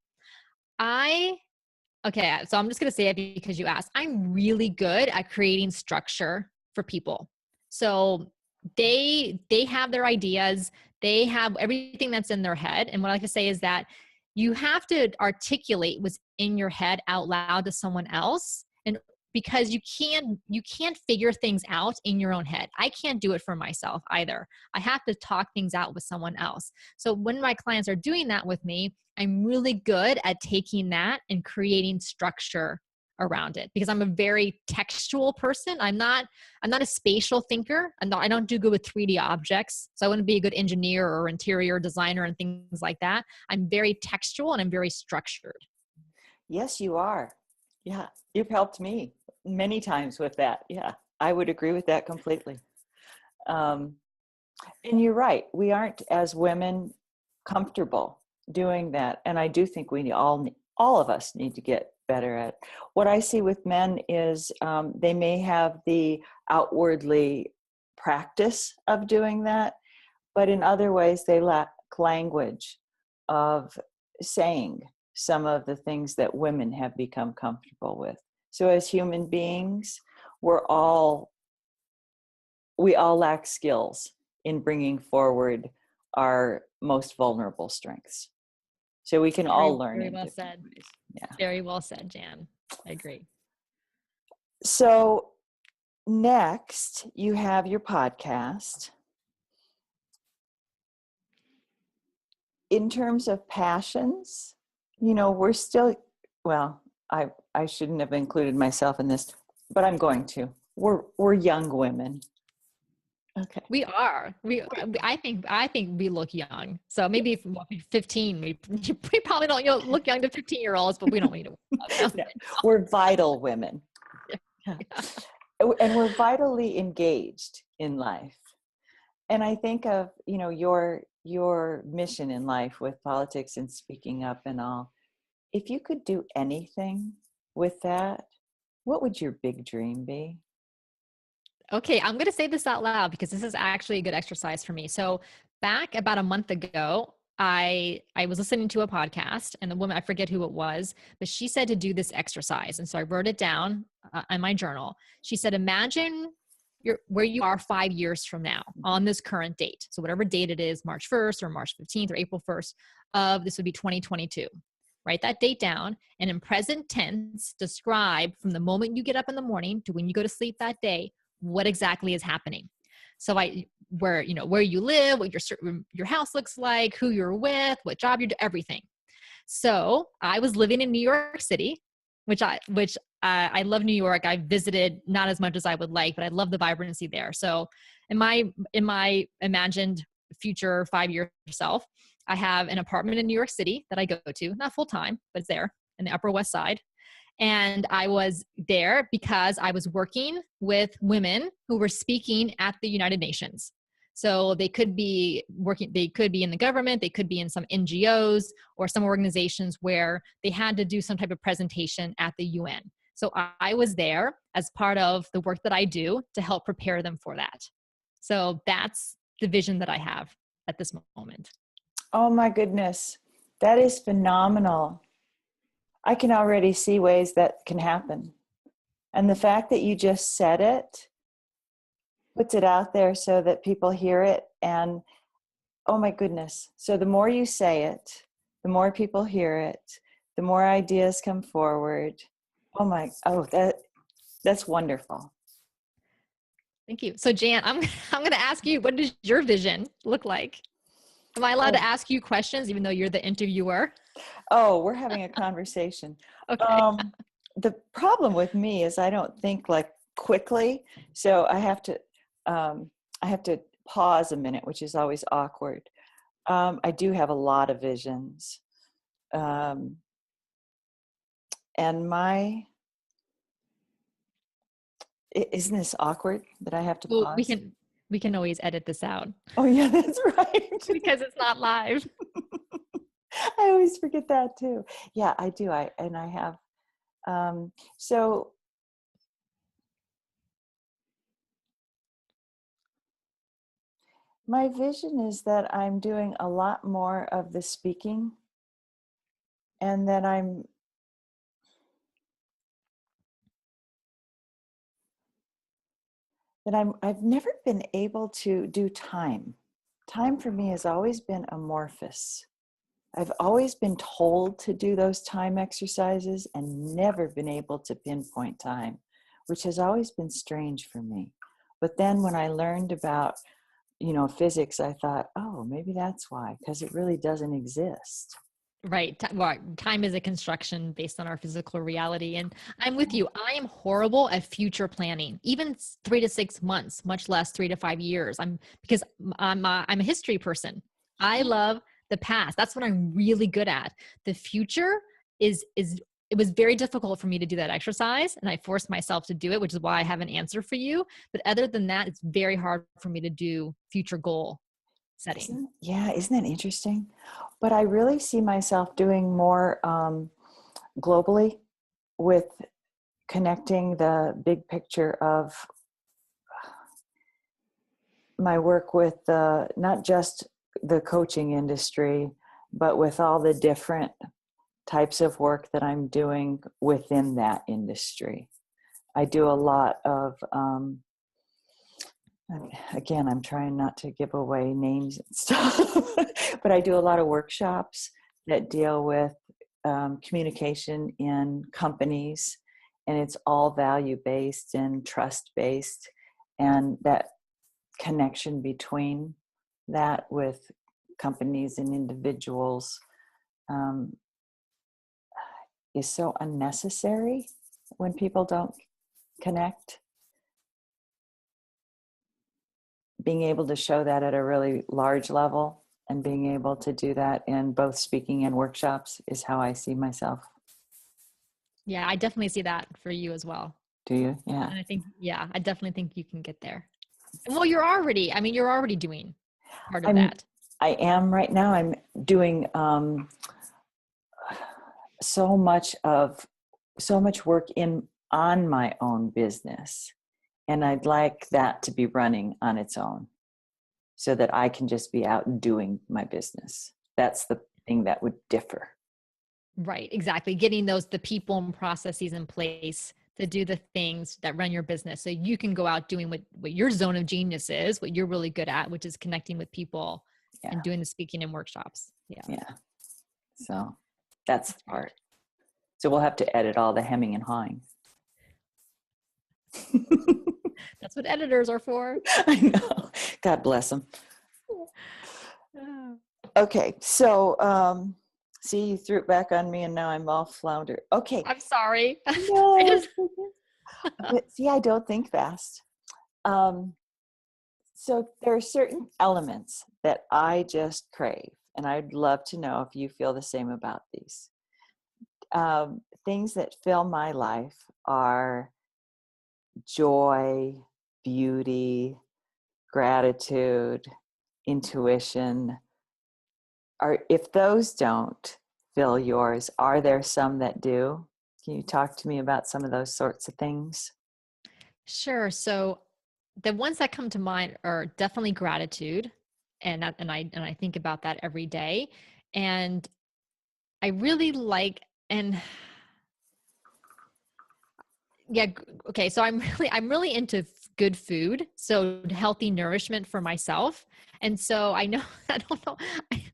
Okay, so I'm just going to say it because you asked. I'm really good at creating structure for people. So they have their ideas, they have everything that's in their head. And what I like to say is that you have to articulate what's in your head out loud to someone else. And because you can't figure things out in your own head. I can't do it for myself either. I have to talk things out with someone else. So when my clients are doing that with me, I'm really good at taking that and creating structure around it, because I'm a very textual person. I'm not a spatial thinker. I don't do good with 3D objects. So I wouldn't be a good engineer or interior designer and things like that. I'm very textual and I'm very structured. Yes, you are. Yeah. You've helped me many times with that. Yeah. I would agree with that completely. And you're right. We aren't, as women, comfortable doing that. And I do think we all of us need to get better at it. What I see with men is they may have the outwardly practice of doing that, but in other ways they lack language of saying some of the things that women have become comfortable with. So as human beings, we all lack skills in bringing forward our most vulnerable strengths. So we can all learn. Very well said. Ways. Yeah. Very well said, Jan. I agree. So next, you have your podcast. In terms of passions, we're still, I shouldn't have included myself in this, but I'm going to. We're young women. Okay. We are. I think we look young. So maybe 15. We probably don't look young to 15-year-olds, but we don't need to. No, we're vital women. And we're vitally engaged in life. And I think of, your mission in life with politics and speaking up and all. If you could do anything with that, what would your big dream be? Okay, I'm going to say this out loud because this is actually a good exercise for me. So, back about a month ago, I was listening to a podcast, and the woman, I forget who it was, but she said to do this exercise. And so I wrote it down in my journal. She said, imagine where you are 5 years from now on this current date. So whatever date it is, March 1st or March 15th or April 1st of this would be 2022. Write that date down, and in present tense, describe from the moment you get up in the morning to when you go to sleep that day, what exactly is happening. So where you live, what your house looks like, who you're with, what job you do, everything. So I was living in New York City, which I love New York. I visited not as much as I would like, but I love the vibrancy there. So in my imagined future 5-year self, I have an apartment in New York City that I go to, not full time, but it's there in the Upper West Side. And I was there because I was working with women who were speaking at the United Nations. So they could be in the government, they could be in some NGOs or some organizations where they had to do some type of presentation at the UN. So I was there as part of the work that I do to help prepare them for that. So that's the vision that I have at this moment. Oh my goodness, that is phenomenal. I can already see ways that can happen. And the fact that you just said it puts it out there so that people hear it. And oh my goodness. So the more you say it, the more people hear it, the more ideas come forward. That's wonderful. Thank you. So Jan, I'm going to ask you, what does your vision look like? Am I allowed to ask you questions even though you're the interviewer? Oh, we're having a conversation. Okay. The problem with me is I don't think like quickly. So I have to pause a minute, which is always awkward. I do have a lot of visions. And isn't this awkward that I have to Well, pause? we can always edit this out. Oh yeah, that's right. Because it's not live. I always forget that too. Yeah, I do. I have. So my vision is that I'm doing a lot more of the speaking, and that I've never been able to do time. Time for me has always been amorphous. I've always been told to do those time exercises and never been able to pinpoint time, which has always been strange for me. But then when I learned about, physics, I thought, oh, maybe that's why, because it really doesn't exist. Right. Time is a construction based on our physical reality. And I'm with you. I am horrible at future planning, even 3 to 6 months, much less 3 to 5 years. Because I'm a history person. I love the past. That's what I'm really good at. The future it was very difficult for me to do that exercise, and I forced myself to do it, which is why I have an answer for you. But other than that, it's very hard for me to do future goal setting. Isn't that interesting? But I really see myself doing more globally with connecting the big picture of my work with not just the coaching industry, but with all the different types of work that I'm doing within that industry. I do a lot of, again, I'm trying not to give away names and stuff, but I do a lot of workshops that deal with communication in companies, and it's all value-based and trust-based, and that connection between that with companies and individuals is so unnecessary when people don't connect. Being able to show that at a really large level and being able to do that in both speaking and workshops is how I see myself. Yeah, I definitely see that for you as well. Do you? Yeah. And I think, yeah, I definitely think you can get there. And well, you're already doing part of I'm, that. I am right now. I'm doing so much of, so much work on my own business. And I'd like that to be running on its own so that I can just be out and doing my business. That's the thing that would differ. Right, exactly. Getting the people and processes in place to do the things that run your business so you can go out doing what your zone of genius is, what you're really good at, which is connecting with people Yeah. and doing the speaking and workshops. Yeah. Yeah. So that's the That's great. part. So we'll have to edit all the hemming and hawing. That's what editors are for. I know. God bless them. Oh. Okay. So, see, you threw it back on me and now I'm all floundered. Okay. I'm sorry. I No, just it's okay. But see, I don't think fast. Um, so there are certain elements that I just crave, and I'd love to know if you feel the same about these. Things that fill my life are joy, beauty, gratitude, intuition. Are if those don't fill yours, are there some that do? Can you talk to me about some of those sorts of things? sure. So the ones that come to mind are definitely gratitude. And I think about that every day. And I really like and yeah, okay, so I'm really into good food, so healthy nourishment for myself. And so I know I don't know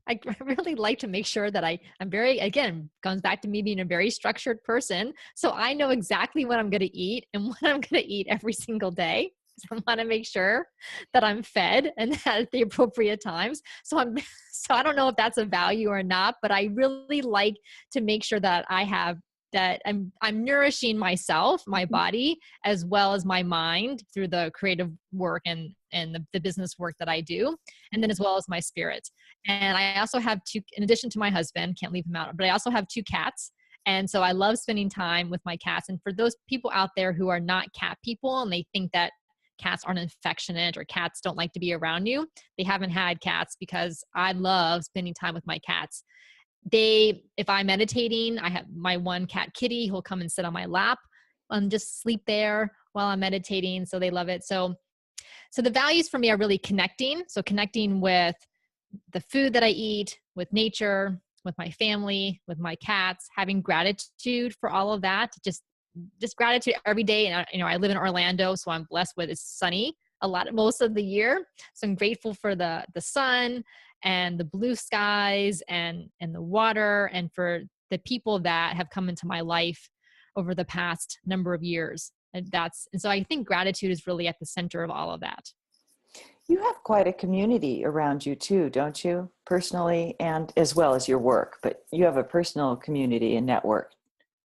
I really like to make sure that I'm very, again, comes back to me being a very structured person, so I know exactly what I'm going to eat and what I'm going to eat every single day. So I want to make sure that I'm fed and at the appropriate times. So I'm so I don't know if that's a value or not, but I really like to make sure that I'm nourishing myself, my body, as well as my mind through the creative work and the business work that I do, and then as well as my spirit. And I also have two, in addition to my husband, can't leave him out, but I also have two cats. And so I love spending time with my cats. And for those people out there who are not cat people and they think that cats aren't affectionate or cats don't like to be around you, they haven't had cats, because I love spending time with my cats. If I'm meditating, I have my one cat, Kitty, who'll come and sit on my lap and just sleep there while I'm meditating. So they love it. So the values for me are really connecting. So connecting with the food that I eat, with nature, with my family, with my cats, having gratitude for all of that, just gratitude every day. And I live in Orlando, so I'm blessed with, it's sunny most of the year. So I'm grateful for the sun and the blue skies and the water, and for the people that have come into my life over the past number of years. And so I think gratitude is really at the center of all of that. You have quite a community around you too, don't you? Personally and as well as your work, but you have a personal community and network,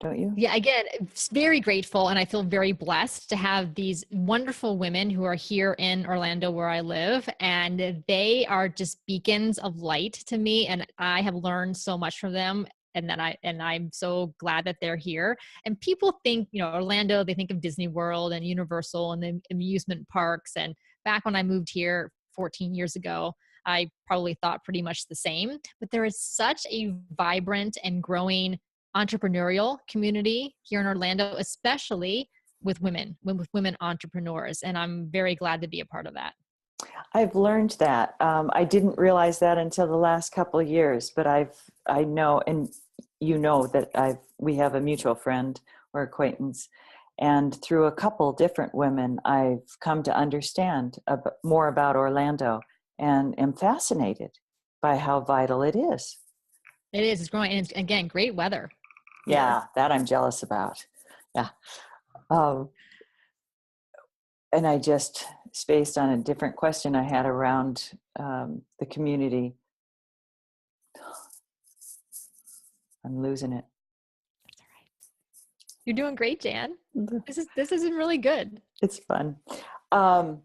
don't you? Yeah, again, very grateful. And I feel very blessed to have these wonderful women who are here in Orlando where I live. And they are just beacons of light to me. And I have learned so much from them. And I'm so glad that they're here. And people think, Orlando, they think of Disney World and Universal and the amusement parks. And back when I moved here 14 years ago, I probably thought pretty much the same. But there is such a vibrant and growing entrepreneurial community here in Orlando, especially with women entrepreneurs. And I'm very glad to be a part of that. I've learned that. I didn't realize that until the last couple of years, but I know, and you know that we have a mutual friend or acquaintance, and through a couple different women, I've come to understand more about Orlando and am fascinated by how vital it is. It is, it's growing. And it's, again, great weather here. Yeah, that I'm jealous about. Yeah. Um, and I just spaced on a different question I had around the community. I'm losing it. That's all right. You're doing great, Jan. This is really good. It's fun. Um,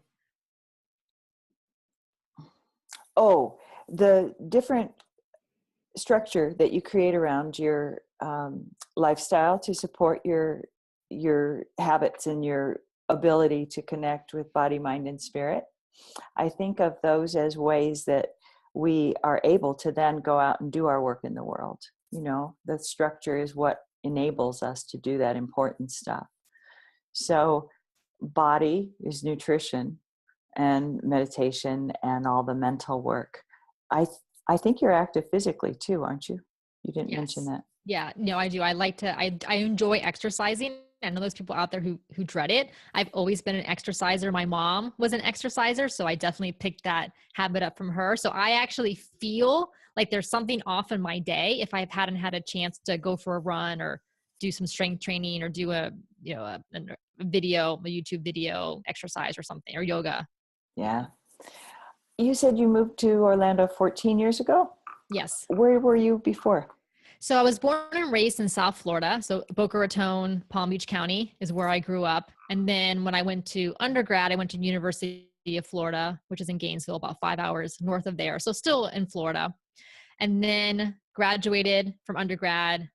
the different structure that you create around your lifestyle to support your your habits and your ability to connect with body, mind, and spirit. I think of those as ways that we are able to then go out and do our work in the world. You know, the structure is what enables us to do that important stuff. So body is nutrition and meditation and all the mental work. I think you're active physically too, aren't you? You didn't mention Yes. that. Yeah, no, I do. I like to, I enjoy exercising. I know those people out there who dread it. I've always been an exerciser. My mom was an exerciser, so I definitely picked that habit up from her. So I actually feel like there's something off in my day if I hadn't had a chance to go for a run or do some strength training or do a, you know, a video, a YouTube video exercise or something, or yoga. Yeah. Yeah. You said you moved to Orlando 14 years ago. Yes. Where were you before? So I was born and raised in South Florida. So Boca Raton, Palm Beach County is where I grew up. And then when I went to undergrad, I went to University of Florida, which is in Gainesville, about 5 hours north of there. So still in Florida. And then graduated from undergrad,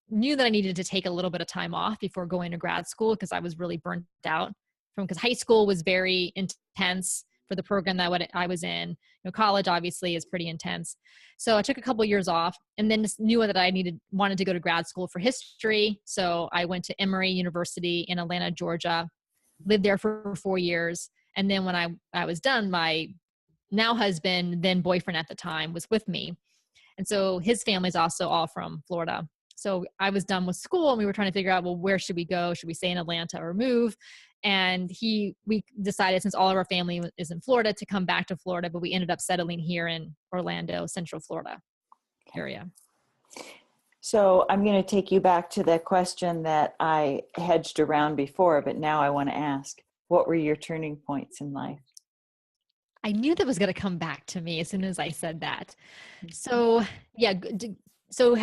knew that I needed to take a little bit of time off before going to grad school because I was really burnt out because high school was very intense for the program that I was in. You know, college obviously is pretty intense. So I took a couple of years off and then just knew that I wanted to go to grad school for history. So I went to Emory University in Atlanta, Georgia, lived there for 4 years. And then when I was done, my now husband, then boyfriend at the time, was with me. And so his family's also all from Florida. So I was done with school and we were trying to figure out, well, where should we go? Should we stay in Atlanta or move? And we decided, since all of our family is in Florida, to come back to Florida, but we ended up settling here in Orlando, Central Florida area. So I'm going to take you back to the question that I hedged around before, but now I want to ask, what were your turning points in life? I knew that was going to come back to me as soon as I said that. So yeah, so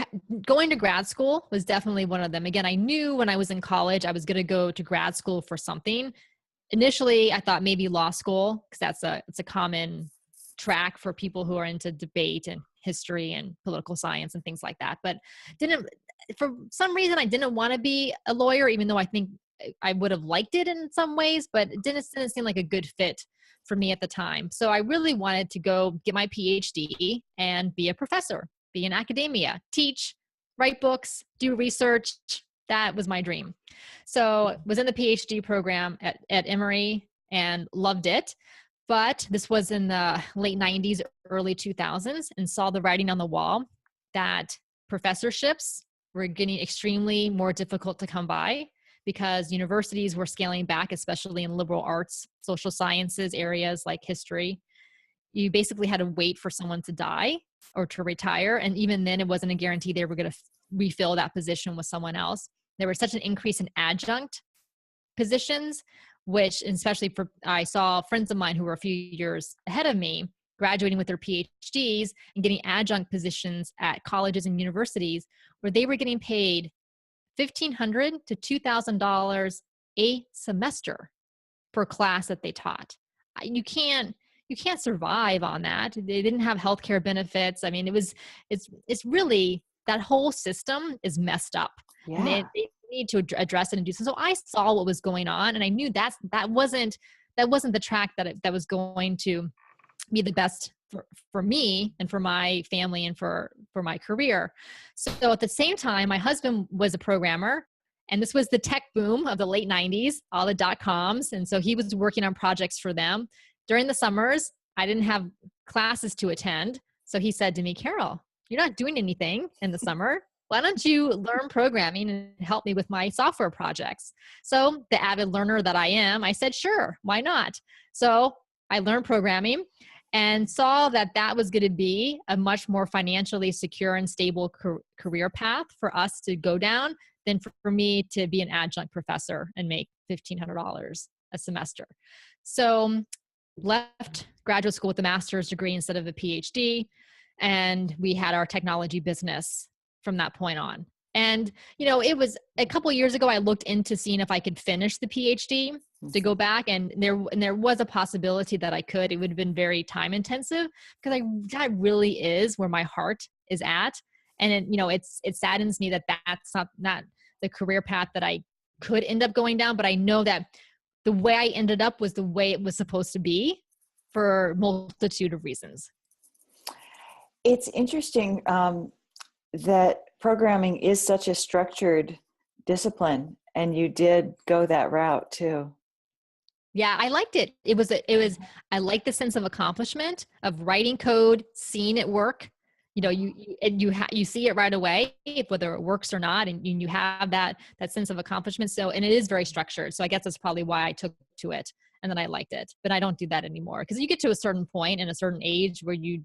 going to grad school was definitely one of them. Again, I knew when I was in college, I was going to go to grad school for something. Initially, I thought maybe law school, because it's a common track for people who are into debate and history and political science and things like that. But for some reason, I didn't want to be a lawyer, even though I think I would have liked it in some ways, but it didn't seem like a good fit for me at the time. So I really wanted to go get my PhD and be a professor, be in academia, teach, write books, do research. That was my dream. So was in the PhD program at Emory and loved it. But this was in the late 90s, early 2000s, and saw the writing on the wall that professorships were getting extremely more difficult to come by because universities were scaling back, especially in liberal arts, social sciences areas like history. You basically had to wait for someone to die or to retire. And even then, it wasn't a guarantee they were going to refill that position with someone else. There was such an increase in adjunct positions, which especially I saw friends of mine who were a few years ahead of me graduating with their PhDs and getting adjunct positions at colleges and universities where they were getting paid $1,500 to $2,000 a semester per class that they taught. You can't survive on that. They didn't have healthcare benefits. I mean, it's really, that whole system is messed up. Yeah. And they need to address it and do something. So I saw what was going on, and I knew that wasn't the track that was going to be the best for me and for my family and for my career. So at the same time, my husband was a programmer, and this was the tech boom of the late 90s, all the .coms. And so he was working on projects for them. During the summers, I didn't have classes to attend. So he said to me, Carol, you're not doing anything in the summer. Why don't you learn programming and help me with my software projects? So the avid learner that I am, I said, sure, why not? So I learned programming and saw that was going to be a much more financially secure and stable career path for us to go down than for me to be an adjunct professor and make $1,500 a semester. So left graduate school with a master's degree instead of a PhD. And we had our technology business from that point on. And, it was a couple of years ago, I looked into seeing if I could finish the PhD to go back. And there was a possibility that I could. It would have been very time intensive because that really is where my heart is at. And it saddens me that that's not the career path that I could end up going down, but I know that the way I ended up was the way it was supposed to be for multitude of reasons. It's interesting that programming is such a structured discipline, and you did go that route too. Yeah, I liked it. I liked the sense of accomplishment of writing code, seeing it work. You know, you see it right away, whether it works or not, and you have that sense of accomplishment. So, and it is very structured. So I guess that's probably why I took to it, and then I liked it. But I don't do that anymore because you get to a certain point and a certain age where you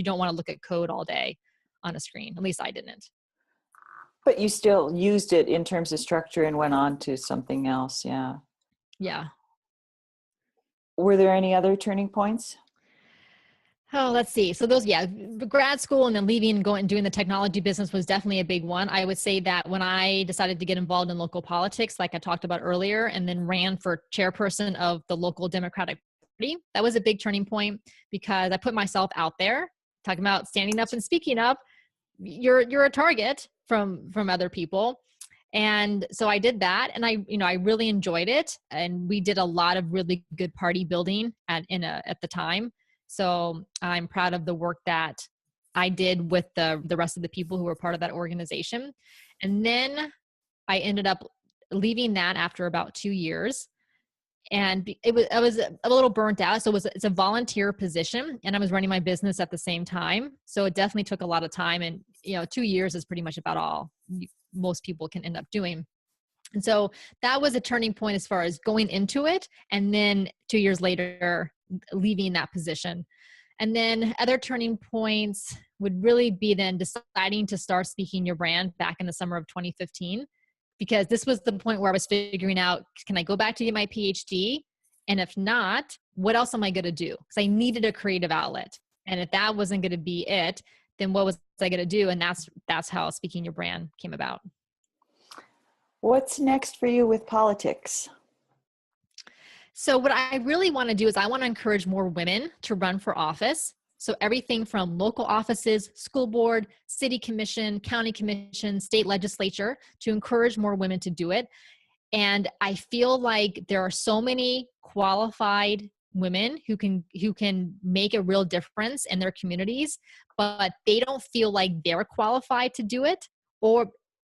don't want to look at code all day on a screen. At least I didn't. But you still used it in terms of structure and went on to something else. Yeah. Yeah. Were there any other turning points? Oh, let's see. So those, yeah, grad school and then leaving and going and doing the technology business was definitely a big one. I would say that when I decided to get involved in local politics, like I talked about earlier, and then ran for chairperson of the local Democratic Party, that was a big turning point because I put myself out there, talking about standing up and speaking up. You're a target from other people. And so I did that, and I really enjoyed it. And we did a lot of really good party building at the time. So I'm proud of the work that I did with the rest of the people who were part of that organization. And then I ended up leaving that after about 2 years. And I was a little burnt out. So it's a volunteer position, and I was running my business at the same time. So it definitely took a lot of time. And, 2 years is pretty much about all most people can end up doing. And so that was a turning point as far as going into it. And then 2 years later, leaving that position. And then other turning points would really be then deciding to start Speaking Your Brand back in the summer of 2015, because this was the point where I was figuring out, can I go back to get my PhD? And if not, what else am I going to do? Because I needed a creative outlet. And if that wasn't going to be it, then what was I going to do? And that's how Speaking Your Brand came about. What's next for you with politics? So what I really want to do is I want to encourage more women to run for office. So everything from local offices, school board, city commission, county commission, state legislature, to encourage more women to do it. And I feel like there are so many qualified women who can make a real difference in their communities, but they don't feel like they're qualified to do it.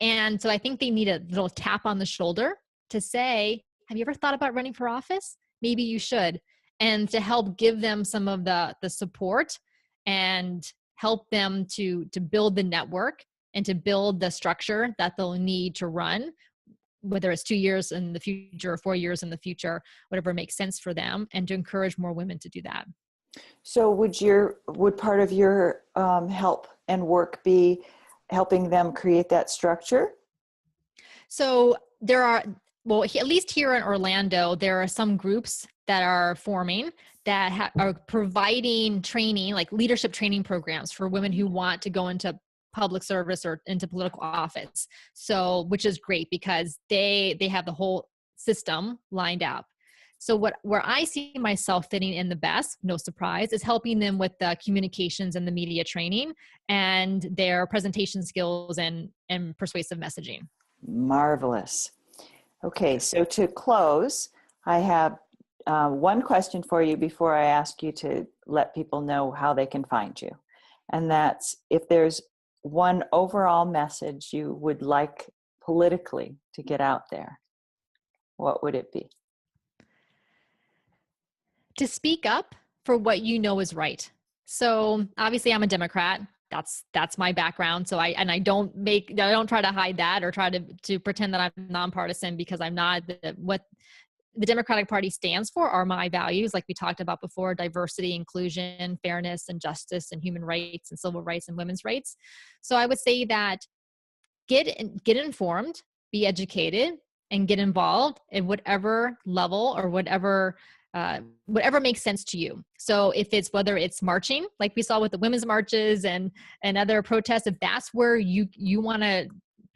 And so I think they need a little tap on the shoulder to say, have you ever thought about running for office? Maybe you should. And to help give them some of the support and help them to build the network and to build the structure that they'll need to run, whether it's 2 years in the future or 4 years in the future, whatever makes sense for them, and to encourage more women to do that. So would part of your help and work be helping them create that structure? So there are, well, at least here in Orlando, there are some groups that are forming that are providing training, like leadership training programs for women who want to go into public service or into political office. So, which is great because they have the whole system lined up. So where I see myself fitting in the best, no surprise, is helping them with the communications and the media training and their presentation skills and persuasive messaging. Marvelous. Okay, so to close, I have one question for you before I ask you to let people know how they can find you. And that's, if there's one overall message you would like politically to get out there, what would it be? To speak up for what you know is right. So obviously I'm a Democrat. That's my background. So I don't try to hide that or try to pretend that I'm nonpartisan, because I'm not. What the Democratic Party stands for are my values, like we talked about before: diversity, inclusion, fairness, and justice, and human rights, and civil rights, and women's rights. So I would say that get informed, be educated, and get involved at whatever level or whatever makes sense to you. So whether it's marching, like we saw with the women's marches and other protests, if that's where you want to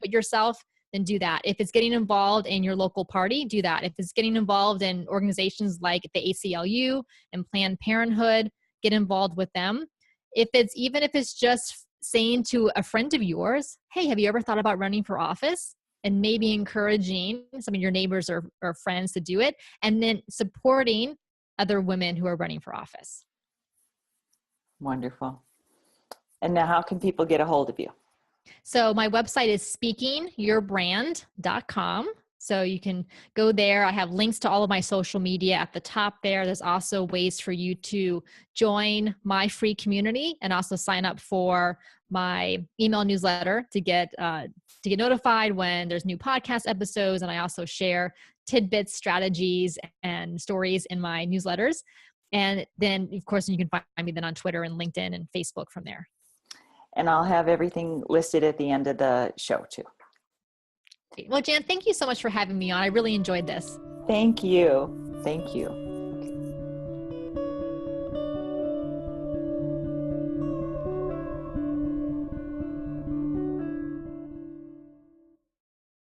put yourself, then do that. If it's getting involved in your local party, do that. If it's getting involved in organizations like the ACLU and Planned Parenthood, get involved with them. Even if it's just saying to a friend of yours, hey, have you ever thought about running for office? and maybe encouraging some of your neighbors or friends to do it, and then supporting other women who are running for office. Wonderful. And now how can people get a hold of you? So my website is speakingyourbrand.com. So you can go there. I have links to all of my social media at the top there. There's also ways for you to join my free community and also sign up for my email newsletter to get notified when there's new podcast episodes. And I also share tidbits, strategies, and stories in my newsletters. And then, of course, you can find me then on Twitter and LinkedIn and Facebook from there. And I'll have everything listed at the end of the show too. Well, Jan, thank you so much for having me on. I really enjoyed this. Thank you. Thank you.